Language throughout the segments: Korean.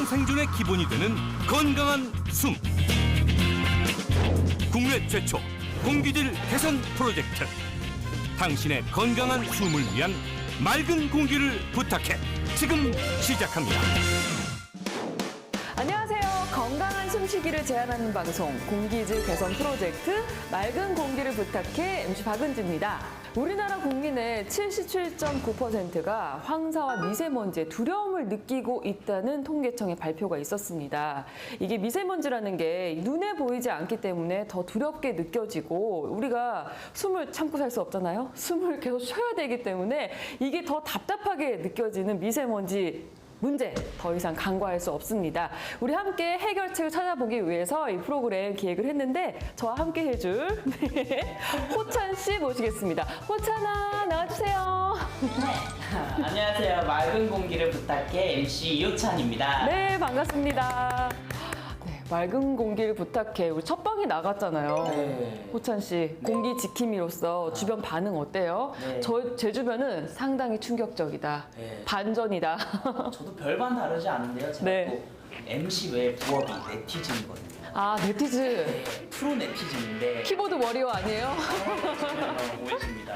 건강한 생존의 기본이 되는 건강한 숨. 국내 최초 공기질 개선 프로젝트. 당신의 건강한 숨을 위한 맑은 공기를 부탁해. 지금 시작합니다. 안녕하세요. 건강한 숨쉬기를 제안하는 방송 공기질 개선 프로젝트 맑은 공기를 부탁해 MC 박은지입니다. 우리나라 국민의 77.9%가 황사와 미세먼지에 두려움을 느끼고 있다는 통계청의 발표가 있었습니다. 이게 미세먼지라는 게 눈에 보이지 않기 때문에 더 두렵게 느껴지고 우리가 숨을 참고 살 수 없잖아요. 숨을 계속 쉬어야 되기 때문에 이게 더 답답하게 느껴지는 미세먼지 문제 더 이상 간과할 수 없습니다. 우리 함께 해결책을 찾아보기 위해서 이 프로그램 기획을 했는데 저와 함께 해줄 호찬 씨 모시겠습니다. 호찬아 나와주세요. 네. 안녕하세요. 맑은 공기를 부탁해 MC 이호찬입니다. 네 반갑습니다. 맑은 공기를 부탁해. 우리 첫 방이 나갔잖아요. 네. 호찬 씨, 공기 지킴이로서 주변 반응 어때요? 네. 제 주변은 상당히 충격적이다. 네. 반전이다. 저도 별반 다르지 않은데요. 제가 네. 또 MC 외 부업이 네티즌이거든요. 아, 네티즌. 네, 프로 네티즌인데 키보드 워리어 아니에요? 오해집니다.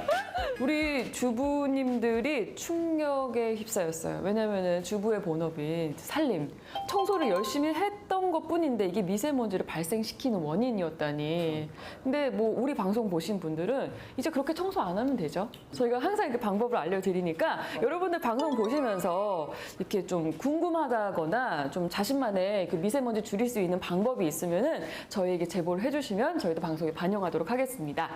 우리 주부님들이 충격에 휩싸였어요. 왜냐면은 주부의 본업인 살림, 청소를 열심히 했던 것 뿐인데 이게 미세먼지를 발생시키는 원인이었다니. 근데 뭐 우리 방송 보신 분들은 이제 그렇게 청소 안 하면 되죠. 저희가 항상 이렇게 방법을 알려드리니까 여러분들 방송 보시면서 이렇게 좀 궁금하다거나 좀 자신만의 그 미세먼지 줄일 수 있는 방법이 있으면은 저희에게 제보를 해주시면 저희도 방송에 반영하도록 하겠습니다.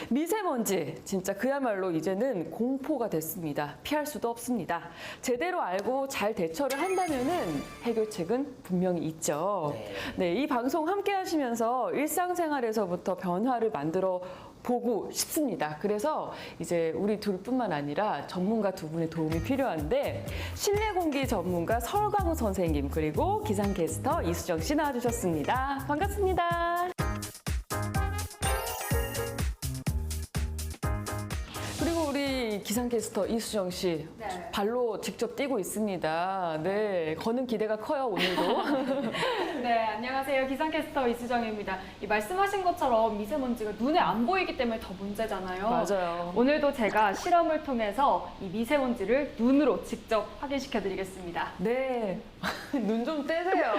미세먼지 진짜 그야말로 이제는 공포가 됐습니다. 피할 수도 없습니다. 제대로 알고 잘 대처를 한다면은 해결책은 분명히 있죠. 네, 이 방송 함께 하시면서 일상생활에서부터 변화를 만들어 보고 싶습니다. 그래서 이제 우리 둘뿐만 아니라 전문가 두 분의 도움이 필요한데 실내 공기 전문가 설광우 선생님 그리고 기상캐스터 이수정 씨 나와주셨습니다. 반갑습니다. 그리고 우리 기상캐스터 이수정 씨 네. 발로 직접 뛰고 있습니다. 네, 거는 기대가 커요 오늘도. 네, 안녕하세요. 기상캐스터 이수정입니다. 이 말씀하신 것처럼 미세먼지가 눈에 안 보이기 때문에 더 문제잖아요. 맞아요. 오늘도 제가 실험을 통해서 이 미세먼지를 눈으로 직접 확인시켜 드리겠습니다. 네, 눈 좀 떼세요.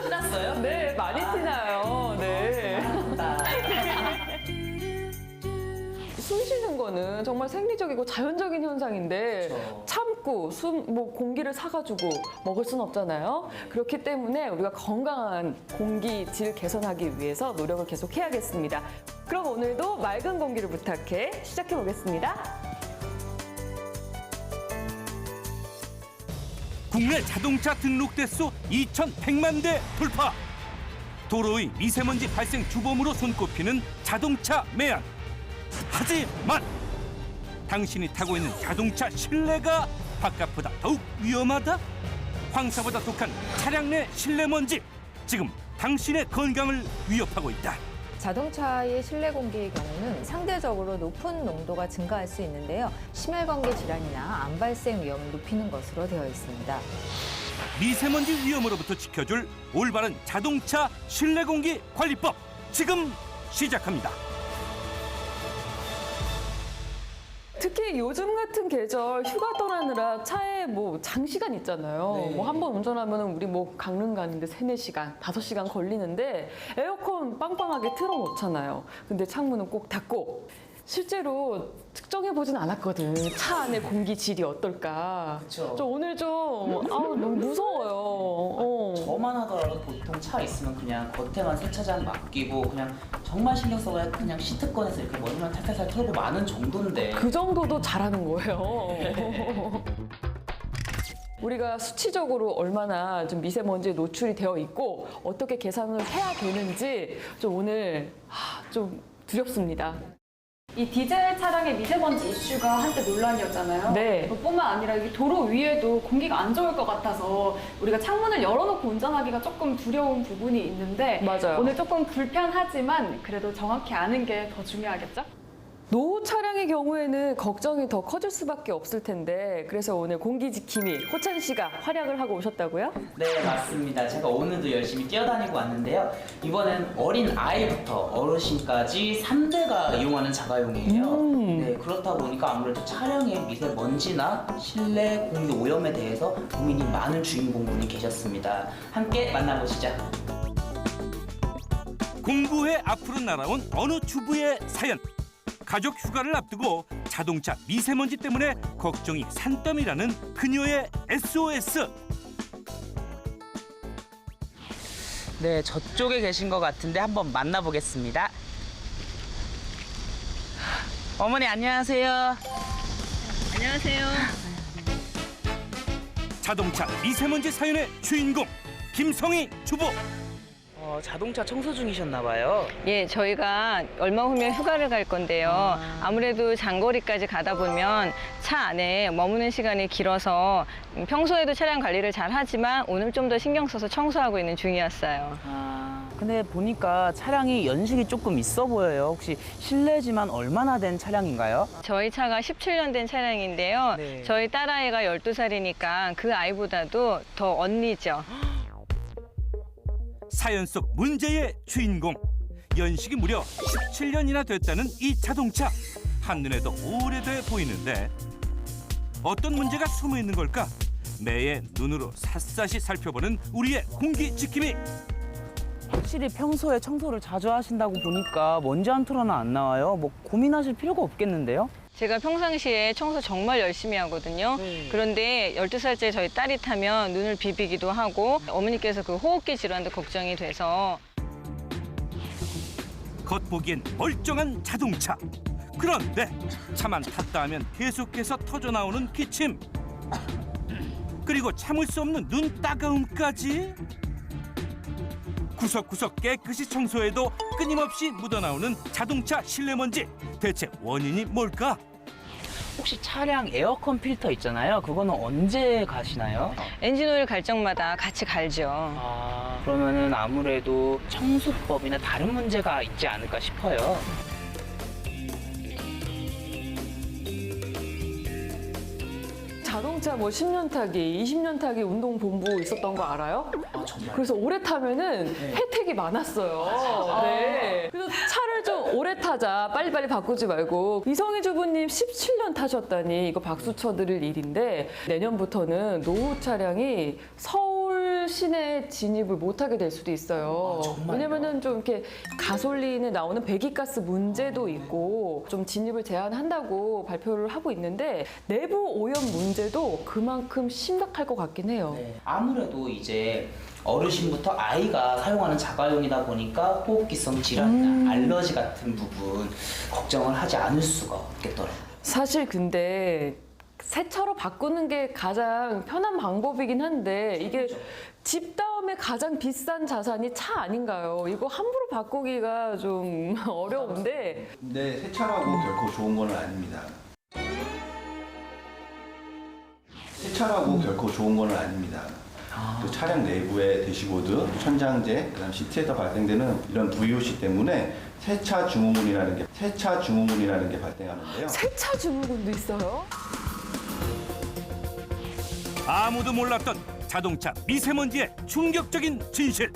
티났어요? 네, 많이 티나요. 네. 나 숨 쉬는 거는 정말 생리적이고 자연적인 현상인데 그렇죠. 참고 뭐 공기를 사가지고 먹을 수는 없잖아요. 그렇기 때문에 우리가 건강한 공기질 개선하기 위해서 노력을 계속 해야겠습니다. 그럼 오늘도 맑은 공기를 부탁해 시작해 보겠습니다. 국내 자동차 등록 대수 2,100만 대 돌파. 도로의 미세먼지 발생 주범으로 손꼽히는 자동차 매연. 하지만 당신이 타고 있는 자동차 실내가 바깥보다 더욱 위험하다? 황사보다 독한 차량 내 실내 먼지 지금 당신의 건강을 위협하고 있다. 자동차의 실내 공기의 경우는 상대적으로 높은 농도가 증가할 수 있는데요. 심혈관계 질환이나 암 발생 위험을 높이는 것으로 되어 있습니다. 미세먼지 위험으로부터 지켜줄 올바른 자동차 실내 공기 관리법 지금 시작합니다. 특히 요즘 같은 계절 휴가 떠나느라 차에 뭐 장시간 있잖아요. 네. 뭐 한 번 운전하면은 우리 뭐 강릉 가는데 3-4시간, 5시간 걸리는데 에어컨 빵빵하게 틀어놓잖아요. 근데 창문은 꼭 닫고 실제로 측정해보진 않았거든. 차 안에 공기질이 어떨까. 그쵸. 저 오늘 좀 너무 무서워요. 저만 하더라도 보통 차 있으면 그냥 겉에만 세차장 맡기고 그냥 정말 신경 써야 그냥 시트 꺼내서 이렇게 머리만 탈탈탈 털고 마는 정도인데 그 정도도 잘하는 거예요. 우리가 수치적으로 얼마나 좀 미세먼지에 노출이 되어 있고 어떻게 계산을 해야 되는지 좀 오늘 좀 두렵습니다. 이 디젤 차량의 미세먼지 이슈가 한때 논란이었잖아요. 네. 그뿐만 아니라 이 도로 위에도 공기가 안 좋을 것 같아서 우리가 창문을 열어놓고 운전하기가 조금 두려운 부분이 있는데 맞아요. 오늘 조금 불편하지만 그래도 정확히 아는 게 더 중요하겠죠? 노후 차량의 경우에는 걱정이 더 커질 수밖에 없을 텐데 그래서 오늘 공기지킴이 호찬 씨가 활약을 하고 오셨다고요? 네, 맞습니다. 제가 오늘도 열심히 뛰어다니고 왔는데요. 이번엔 어린 아이부터 어르신까지 3대가 이용하는 자가용이에요. 네, 그렇다 보니까 아무래도 차량의 미세먼지나 실내 공기 오염에 대해서 고민이 많은 주인공분이 계셨습니다. 함께 만나보시죠. 공부에 앞으로 날아온 어느 주부의 사연. 가족 휴가를 앞두고 자동차 미세먼지 때문에 걱정이 산더미라는 그녀의 SOS. 네, 저쪽에 계신 것 같은데 한번 만나보겠습니다. 어머니 안녕하세요. 안녕하세요. 자동차 미세먼지 사연의 주인공 김성희 주부. 자동차 청소 중이셨나 봐요. 예, 저희가 얼마 후면 휴가를 갈 건데요. 아무래도 장거리까지 가다 보면 차 안에 머무는 시간이 길어서 평소에도 차량 관리를 잘 하지만 오늘 좀 더 신경 써서 청소하고 있는 중이었어요. 근데 보니까 차량이 연식이 조금 있어 보여요. 혹시 실례지만 얼마나 된 차량인가요? 저희 차가 17년 된 차량인데요. 네. 저희 딸아이가 12살이니까 그 아이보다도 더 언니죠. 사연 속 문제의 주인공. 연식이 무려 17년이나 됐다는 이 자동차. 한눈에도 오래돼 보이는데 어떤 문제가 숨어 있는 걸까? 매의 눈으로 샅샅이 살펴보는 우리의 공기지킴이. 확실히 평소에 청소를 자주 하신다고 보니까 먼지 한 톨 하나 안 나와요. 뭐 고민하실 필요가 없겠는데요? 제가 평상시에 청소 정말 열심히 하거든요. 그런데 12살째 저희 딸이 타면 눈을 비비기도 하고 어머니께서 그 호흡기 질환도 걱정이 돼서 겉보기엔 멀쩡한 자동차. 그런데 차만 탔다 하면 계속해서 터져나오는 기침. 그리고 참을 수 없는 눈 따가움까지. 구석구석 깨끗이 청소해도 끊임없이 묻어나오는 자동차 실내먼지. 대체 원인이 뭘까? 혹시 차량 에어컨 필터 있잖아요. 그거는 언제 가시나요? 엔진오일 갈 적마다 같이 갈죠. 그러면은 아무래도 청소법이나 다른 문제가 있지 않을까 싶어요. 자동차 뭐 10년 타기, 20년 타기 운동 본부 있었던 거 알아요? 정말. 그래서 오래 타면은 혜택이 많았어요. 네. 그래서 차를 좀 오래 타자. 빨리빨리 바꾸지 말고. 이성희 주부님 17년 타셨다니 이거 박수 쳐드릴 일인데 내년부터는 노후 차량이 서울 시내에 진입을 못하게 될 수도 있어요. 정말요? 왜냐면은 좀 이렇게 가솔린에 나오는 배기가스 문제도 있고 좀 진입을 제한한다고 발표를 하고 있는데 내부 오염 문제도 그만큼 심각할 것 같긴 해요. 네. 아무래도 이제 어르신부터 아이가 사용하는 자가용이다 보니까 호흡기성 질환이나 알러지 같은 부분 걱정을 하지 않을 수가 없겠더라고요. 사실 근데 새 차로 바꾸는 게 가장 편한 방법이긴 한데 이게 집 다음에 가장 비싼 자산이 차 아닌가요? 이거 함부로 바꾸기가 좀 어려운데 근데 새 차라고 결코 좋은 건 아닙니다. 새 차라고 결코 좋은 건 아닙니다. 그 차량 내부의 대시보드, 천장재, 그다음 시트에서 발생되는 이런 VOC 때문에 세차 증후군이라는 게 발생하는데요. 세차 증후군도 있어요? 아무도 몰랐던 자동차 미세먼지의 충격적인 진실.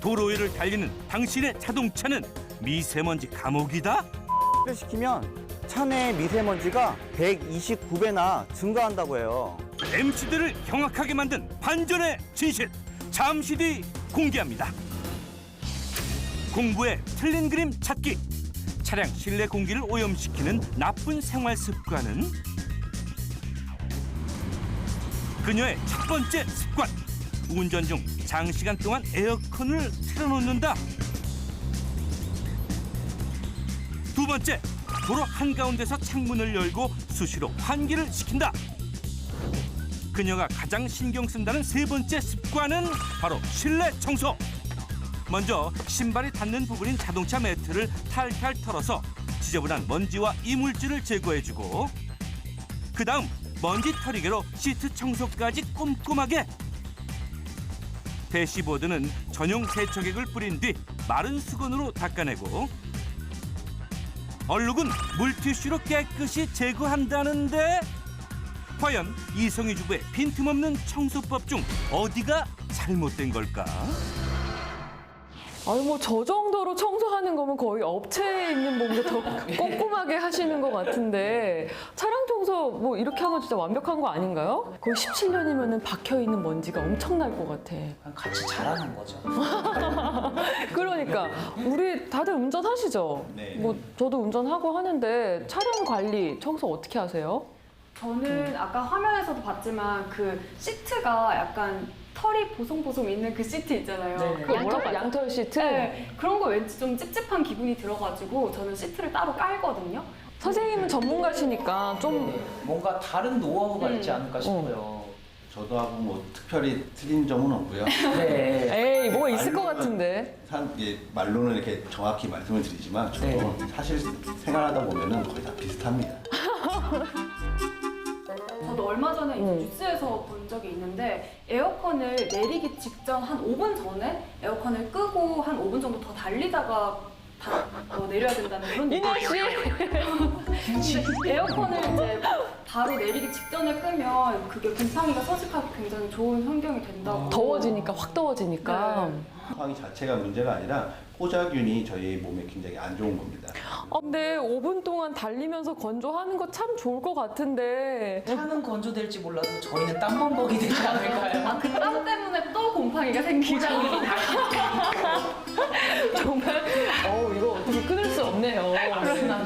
도로 위를 달리는 당신의 자동차는 미세먼지 감옥이다? 시키면 차 내 미세먼지가 129배나 증가한다고 해요. MC들을 경악하게 만든 반전의 진실. 잠시 뒤 공개합니다. 공부에 틀린 그림 찾기. 차량 실내 공기를 오염시키는 나쁜 생활 습관은? 그녀의 첫 번째 습관. 운전 중 장시간 동안 에어컨을 틀어놓는다. 두 번째, 도로 한가운데서 창문을 열고 수시로 환기를 시킨다. 그녀가 가장 신경 쓴다는 세 번째 습관은 바로 실내 청소. 먼저 신발이 닿는 부분인 자동차 매트를 탈탈 털어서 지저분한 먼지와 이물질을 제거해주고, 그 다음 먼지 털이개로 시트 청소까지 꼼꼼하게. 대시보드는 전용 세척액을 뿌린 뒤 마른 수건으로 닦아내고, 얼룩은 물티슈로 깨끗이 제거한다는데 과연 이성희 주부의 빈틈없는 청소법 중 어디가 잘못된 걸까? 아니 뭐 저 정도로 청소하는 거면 거의 업체에 있는 분보다 더 꼼꼼하게 하시는 것 같은데 차량 청소 뭐 이렇게 하면 진짜 완벽한 거 아닌가요? 거의 17년이면은 박혀 있는 먼지가 엄청날 것 같아. 같이 자라는 거죠. 그러니까 우리 다들 운전하시죠? 네. 뭐 저도 운전하고 하는데 차량 관리 청소 어떻게 하세요? 저는 아까 화면에서도 봤지만 그 시트가 약간 털이 보송보송 있는 그 시트 있잖아요. 그거 뭐라고 하죠? 양털 시트? 네, 그런 거 왠지 좀 찝찝한 기분이 들어가지고 저는 시트를 따로 깔거든요. 선생님은 전문가시니까 좀 뭔가 다른 노하우가 있지 않을까 싶어요. 저도 하고 뭐 특별히 틀린 점은 없고요. 네. 에이 뭐가 있을 것 같은데. 말로는 이렇게 정확히 말씀을 드리지만 저도 네. 사실 생활하다 보면은 거의 다 비슷합니다. 저도 얼마 전에 이제 뉴스에서 본 적이 있는데 에어컨을 내리기 직전 한 5분 전에 에어컨을 끄고 한 5분 정도 더 달리다가 내려야 된다는 그런 얘기가 근데 에어컨을 이제 바로 내리기 직전에 끄면 그게 곰팡이가 서식하기 굉장히 좋은 환경이 된다고. 더워지니까 확 더워지니까. 곰팡이 자체가 문제가 아니라 포자균이 저희 몸에 굉장히 안 좋은 겁니다. 근데 5분 동안 달리면서 건조하는 거 참 좋을 것 같은데. 차는 건조될지 몰라도 저희는 땀범벅이 되지 않을까요? 아, 그 땀 때문에 또 곰팡이가 생기고. 정말 이거 어떻게 끊을 수 없네요.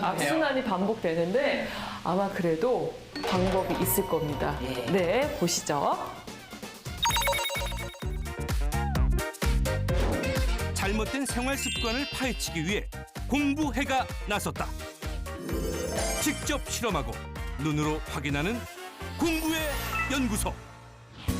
악순환이 반복되는데 아마 그래도 방법이 있을 겁니다. 예. 네, 보시죠. 잘못된 생활 습관을 파헤치기 위해 공부해가 나섰다. 직접 실험하고 눈으로 확인하는 공부의 연구소.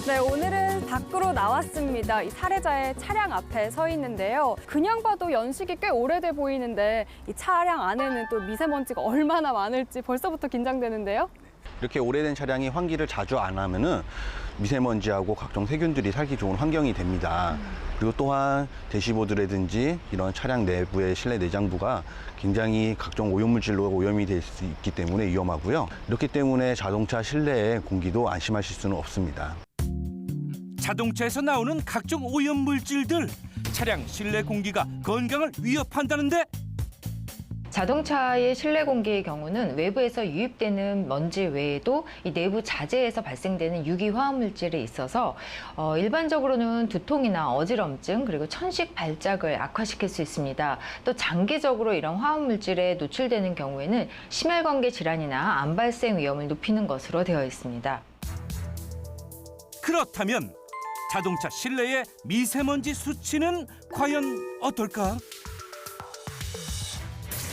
네, 오늘은 밖으로 나왔습니다. 이 살해자의 차량 앞에 서 있는데요. 그냥 봐도 연식이 꽤 오래돼 보이는데 이 차량 안에는 또 미세먼지가 얼마나 많을지 벌써부터 긴장되는데요. 이렇게 오래된 차량이 환기를 자주 안 하면은 미세먼지하고 각종 세균들이 살기 좋은 환경이 됩니다. 그리고 또한 대시보드라든지 이런 차량 내부의 실내 내장부가 굉장히 각종 오염물질로 오염이 될 수 있기 때문에 위험하고요. 이렇기 때문에 자동차 실내의 공기도 안심하실 수는 없습니다. 자동차에서 나오는 각종 오염물질들, 차량 실내 공기가 건강을 위협한다는데 자동차의 실내 공기의 경우는 외부에서 유입되는 먼지 외에도 이 내부 자재에서 발생되는 유기 화합물질이 있어서 일반적으로는 두통이나 어지럼증 그리고 천식 발작을 악화시킬 수 있습니다. 또 장기적으로 이런 화합물질에 노출되는 경우에는 심혈관계 질환이나 암 발생 위험을 높이는 것으로 되어 있습니다. 그렇다면 자동차 실내의 미세먼지 수치는 과연 어떨까?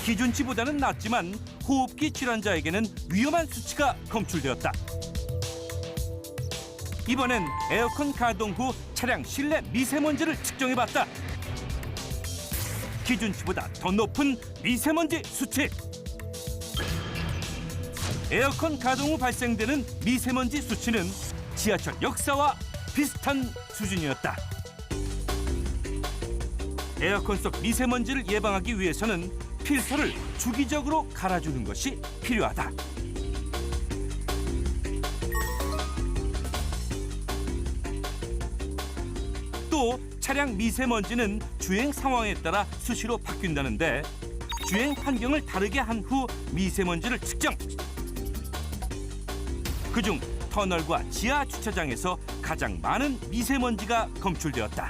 기준치보다는 낮지만 호흡기 질환자에게는 위험한 수치가 검출되었다. 이번엔 에어컨 가동 후 차량 실내 미세먼지를 측정해봤다. 기준치보다 더 높은 미세먼지 수치. 에어컨 가동 후 발생되는 미세먼지 수치는 지하철 역사와 비슷한 수준이었다. 에어컨 속 미세먼지를 예방하기 위해서는 필터를 주기적으로 갈아주는 것이 필요하다. 또 차량 미세먼지는 주행 상황에 따라 수시로 바뀐다는데 주행 환경을 다르게 한 후 미세먼지를 측정. 그중 터널과 지하 주차장에서 가장 많은 미세먼지가 검출되었다.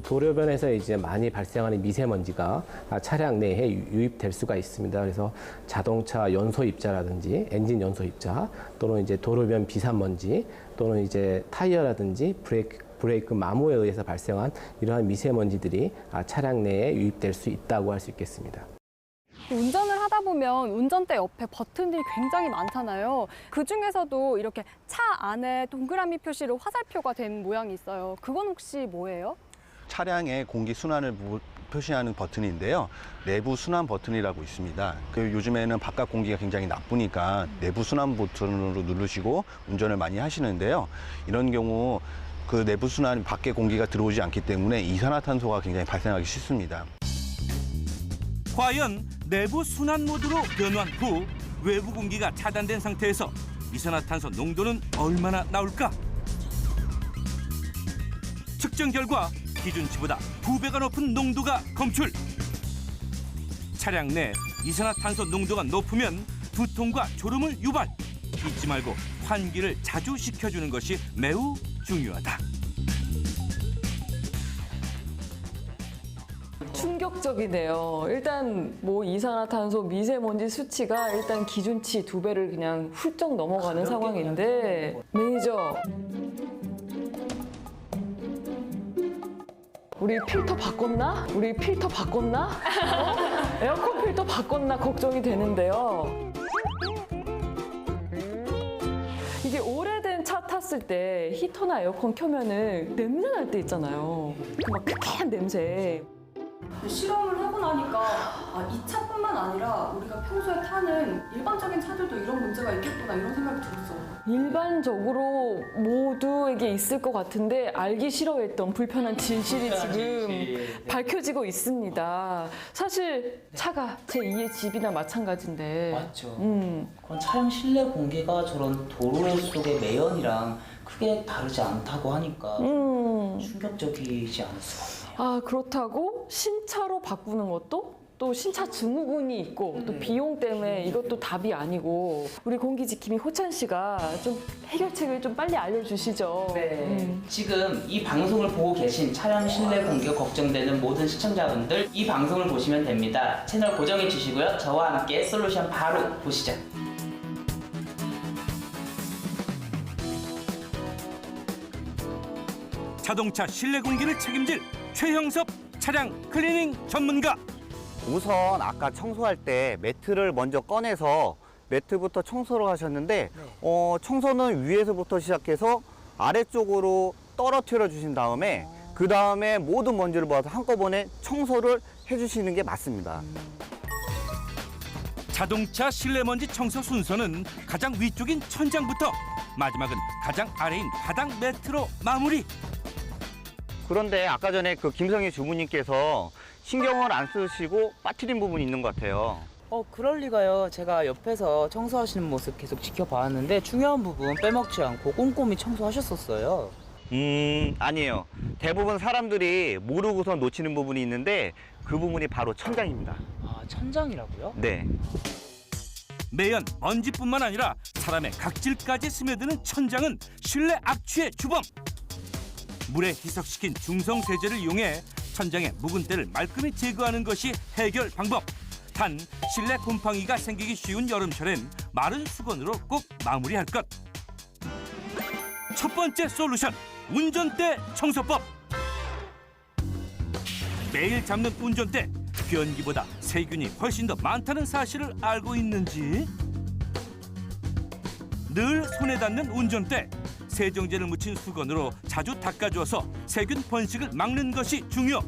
도로변에서 이제 많이 발생하는 미세먼지가 차량 내에 유입될 수가 있습니다. 그래서 자동차 연소 입자라든지 엔진 연소 입자 또는 이제 도로변 비산먼지 또는 이제 타이어라든지 브레이크 마모에 의해서 발생한 이러한 미세먼지들이 차량 내에 유입될 수 있다고 할 수 있겠습니다. 운전을 하다 보면 운전대 옆에 버튼들이 굉장히 많잖아요. 그 중에서도 이렇게 차 안에 동그라미 표시로 화살표가 된 모양이 있어요. 그건 혹시 뭐예요? 차량의 공기 순환을 표시하는 버튼인데요. 내부 순환 버튼이라고 있습니다. 요즘에는 바깥 공기가 굉장히 나쁘니까 내부 순환 버튼으로 누르시고 운전을 많이 하시는데요. 이런 경우 그 내부 순환 밖에 공기가 들어오지 않기 때문에 이산화탄소가 굉장히 발생하기 쉽습니다. 과연 내부 순환 모드로 변환 후 외부 공기가 차단된 상태에서 이산화탄소 농도는 얼마나 나올까? 측정 결과 기준치보다 2배가 높은 농도가 검출. 차량 내 이산화탄소 농도가 높으면 두통과 졸음을 유발. 잊지 말고 환기를 자주 시켜주는 것이 매우 중요하다. 충격적이네요. 일단 뭐 이산화탄소, 미세먼지 수치가 일단 기준치 2배를 그냥 훌쩍 넘어가는 상황인데 매니저 우리 필터 바꿨나? 우리 필터 바꿨나? 에어컨 필터 바꿨나 걱정이 되는데요. 이게 오래된 차 탔을 때 히터나 에어컨 켜면은 냄새 날 때 있잖아요. 그 막 쾌쾌한 냄새. 실험을 하고 나니까 이 차뿐만 아니라 우리가 평소에 타는 일반적인 차들도 이런 문제가 있겠구나 이런 생각이 들었어요. 일반적으로 모두에게 있을 것 같은데 알기 싫어했던 불편한 진실이 지금 밝혀지고 있습니다. 사실 차가 제2의 집이나 마찬가지인데. 맞죠. 그런 차량 실내 공기가 저런 도로 속의 매연이랑 크게 다르지 않다고 하니까 충격적이지 않을 수가 없네요. 아, 그렇다고 신차로 바꾸는 것도 또 신차 증후군이 있고 또 비용 때문에 이것도 답이 아니고 우리 공기지킴이 호찬 씨가 좀 해결책을 좀 빨리 알려주시죠. 네. 지금 이 방송을 보고 계신 차량 실내 공기가 걱정되는 모든 시청자분들 이 방송을 보시면 됩니다. 채널 고정해 주시고요. 저와 함께 솔루션 바로 보시죠. 자동차 실내 공기를 책임질 최형섭 차량 클리닝 전문가. 우선 아까 청소할 때 매트를 먼저 꺼내서 매트부터 청소를 하셨는데 청소는 위에서부터 시작해서 아래쪽으로 떨어뜨려 주신 다음에 그 다음에 모든 먼지를 모아서 한꺼번에 청소를 해주시는 게 맞습니다. 자동차 실내먼지 청소 순서는 가장 위쪽인 천장부터 마지막은 가장 아래인 바닥 매트로 마무리. 그런데 아까 전에 그 김성희 주부님께서 신경을 안 쓰시고 빠뜨린 부분이 있는 것 같아요. 그럴 리가요. 제가 옆에서 청소하시는 모습 계속 지켜봤는데 중요한 부분 빼먹지 않고 꼼꼼히 청소하셨었어요. 아니에요. 대부분 사람들이 모르고서 놓치는 부분이 있는데 그 부분이 바로 천장입니다. 아, 천장이라고요? 네. 매연, 먼지뿐만 아니라 사람의 각질까지 스며드는 천장은 실내 악취의 주범. 물에 희석시킨 중성 세제를 이용해 천장의 묵은 때를 말끔히 제거하는 것이 해결 방법. 단 실내 곰팡이가 생기기 쉬운 여름철엔 마른 수건으로 꼭 마무리할 것. 첫 번째 솔루션, 운전대 청소법. 매일 잡는 운전대, 변기보다 세균이 훨씬 더 많다는 사실을 알고 있는지? 늘 손에 닿는 운전대, 세정제를 묻힌 수건으로 자주 닦아주어서 세균 번식을 막는 것이 중요.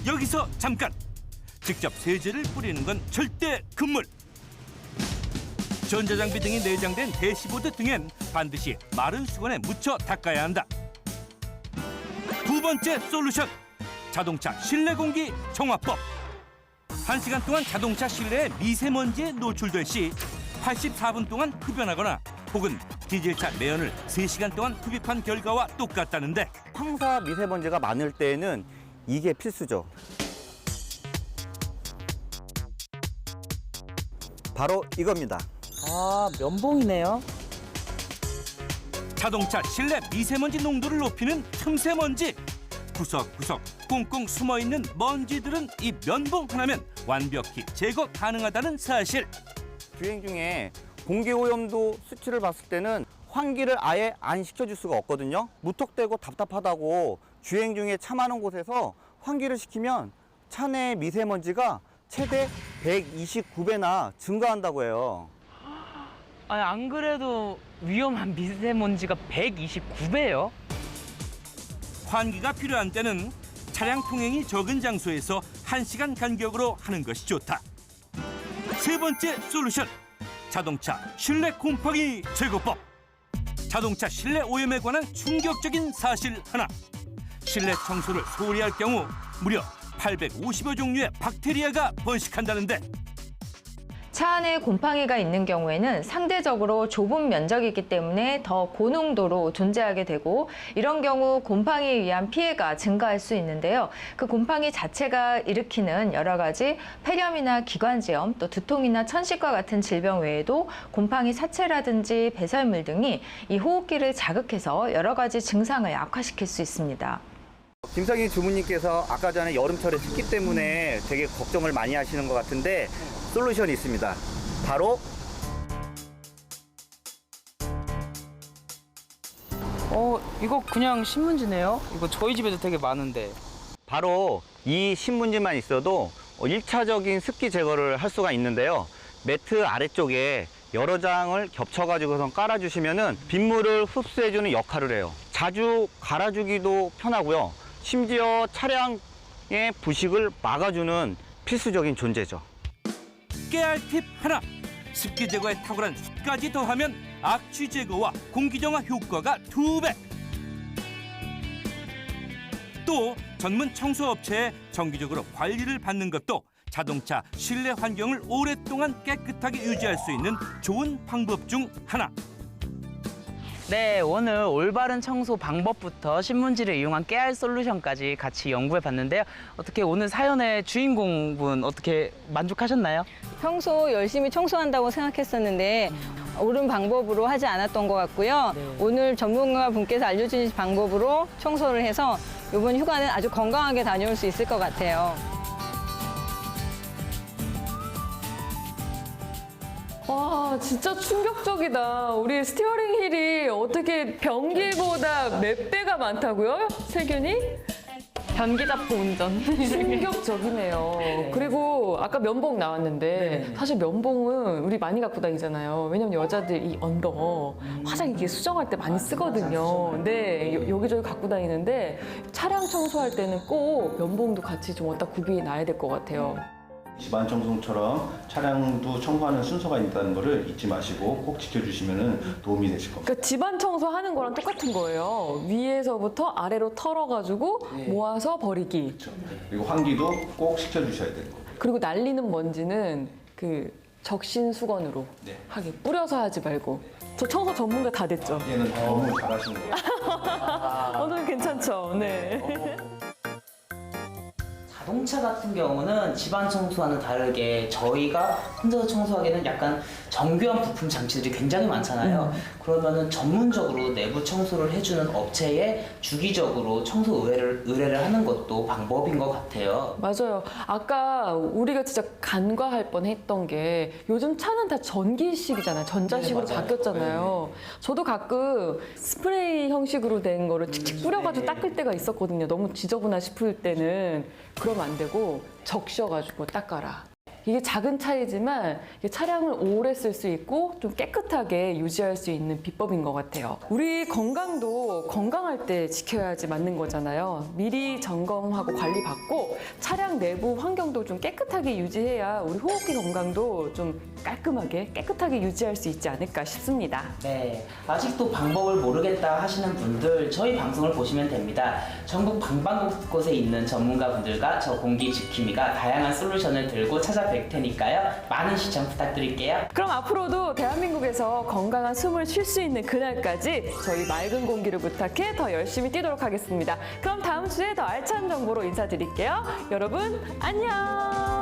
여기서 잠깐! 직접 세제를 뿌리는 건 절대 금물. 전자장비 등이 내장된 대시보드 등엔 반드시 마른 수건에 묻혀 닦아야 한다. 두 번째 솔루션, 자동차 실내 공기 정화법. 1시간 동안 자동차 실내에 미세먼지에 노출될 시 84분 동안 흡연하거나 혹은 디젤차 매연을 3시간 동안 흡입한 결과와 똑같다는데, 황사 미세먼지가 많을 때는 이게 필수죠. 바로 이겁니다. 아, 면봉이네요. 자동차 실내 미세먼지 농도를 높이는 틈새먼지. 구석구석 꽁꽁 숨어있는 먼지들은 이 면봉 하나면 완벽히 제거 가능하다는 사실. 주행 중에 공기오염도 수치를 봤을 때는 환기를 아예 안 시켜줄 수가 없거든요. 무턱대고 답답하다고 주행 중에 차 많은 곳에서 환기를 시키면 차 내 미세먼지가 최대 129배나 증가한다고 해요. 아니, 안 그래도 위험한 미세먼지가 129배요? 환기가 필요한 때는 차량 통행이 적은 장소에서 1시간 간격으로 하는 것이 좋다. 세 번째 솔루션, 자동차 실내 곰팡이 제거법. 자동차 실내 오염에 관한 충격적인 사실 하나. 실내 청소를 소홀히 할 경우 무려 850여 종류의 박테리아가 번식한다는데 차 안에 곰팡이가 있는 경우에는 상대적으로 좁은 면적이기 때문에 더 고농도로 존재하게 되고 이런 경우 곰팡이에 의한 피해가 증가할 수 있는데요. 그 곰팡이 자체가 일으키는 여러 가지 폐렴이나 기관지염, 또 두통이나 천식과 같은 질병 외에도 곰팡이 사체라든지 배설물 등이 이 호흡기를 자극해서 여러 가지 증상을 악화시킬 수 있습니다. 김상희 주무님께서 아까 전에 여름철에 습기 때문에 되게 걱정을 많이 하시는 것 같은데 솔루션이 있습니다. 바로 이거 그냥 신문지네요? 이거 저희 집에도 되게 많은데. 바로 이 신문지만 있어도 1차적인 습기 제거를 할 수가 있는데요. 매트 아래쪽에 여러 장을 겹쳐가지고선 깔아주시면은 빗물을 흡수해주는 역할을 해요. 자주 갈아주기도 편하고요. 심지어 차량의 부식을 막아주는 필수적인 존재죠. 깨알 팁 하나. 습기 제거에 탁월한 숯까지 더하면 악취 제거와 공기 정화 효과가 2배. 또 전문 청소업체에 정기적으로 관리를 받는 것도 자동차 실내 환경을 오랫동안 깨끗하게 유지할 수 있는 좋은 방법 중 하나. 네, 오늘 올바른 청소 방법부터 신문지를 이용한 깨알 솔루션까지 같이 연구해 봤는데요. 어떻게 오늘 사연의 주인공분 어떻게 만족하셨나요? 평소 열심히 청소한다고 생각했었는데 옳은 방법으로 하지 않았던 것 같고요. 오늘 전문가 분께서 알려주신 방법으로 청소를 해서 이번 휴가는 아주 건강하게 다녀올 수 있을 것 같아요. 와, 진짜 충격적이다. 우리 스티어링 힐이 어떻게 변기보다 몇 배가 많다고요? 세균이? 변기 잡고 운전. 충격적이네요. 그리고 아까 면봉 나왔는데 네네. 사실 면봉은 우리 많이 갖고 다니잖아요. 왜냐면 여자들 이 언더 화장 이게 수정할 때 많이 쓰거든요. 네, 여기저기 갖고 다니는데 차량 청소할 때는 꼭 면봉도 같이 좀 어디다 구비해 놔야 될 것 같아요. 집안 청소처럼 차량도 청소하는 순서가 있다는 것을 잊지 마시고 꼭 지켜주시면 도움이 되실 겁니다. 그러니까 집안 청소하는 거랑 똑같은 거예요. 위에서부터 아래로 털어가지고 모아서 버리기. 그렇죠. 그리고 환기도 꼭 시켜주셔야 되는 거예요. 그리고 날리는 먼지는 그 적신 수건으로 네. 하게 뿌려서 하지 말고. 저 청소 전문가 다 됐죠? 얘는 너무 잘하시는 거예요. 오늘 괜찮죠? 네. 자동차 같은 경우는 집안 청소와는 다르게 저희가 혼자서 청소하기에는 약간 정교한 부품 장치들이 굉장히 많잖아요. 그러면은 전문적으로 내부 청소를 해주는 업체에 주기적으로 청소 의뢰를 하는 것도 방법인 것 같아요. 맞아요. 아까 우리가 진짜 간과할 뻔했던 게 요즘 차는 다 전기식이잖아요. 전자식으로 네, 맞아요. 바뀌었잖아요. 저도 가끔 스프레이 형식으로 된 거를 칙칙 뿌려가지고 네. 닦을 때가 있었거든요. 너무 지저분하 싶을 때는 그러면 안 되고 적셔가지고 닦아라. 이게 작은 차이지만 이게 차량을 오래 쓸 수 있고 좀 깨끗하게 유지할 수 있는 비법인 것 같아요. 우리 건강도 건강할 때 지켜야지 맞는 거잖아요. 미리 점검하고 관리받고 차량 내부 환경도 좀 깨끗하게 유지해야 우리 호흡기 건강도 좀 깔끔하게 깨끗하게 유지할 수 있지 않을까 싶습니다. 네, 아직도 방법을 모르겠다 하시는 분들 저희 방송을 보시면 됩니다. 전국 방방곳곳에 있는 전문가분들과 저 공기 지킴이가 다양한 솔루션을 들고 찾아뵐 테니까요. 많은 시청 부탁드릴게요. 그럼 앞으로도 대한민국에서 건강한 숨을 쉴 수 있는 그날까지 저희 맑은 공기를 부탁해 더 열심히 뛰도록 하겠습니다. 그럼 다음 주에 더 알찬 정보로 인사드릴게요. 여러분 안녕.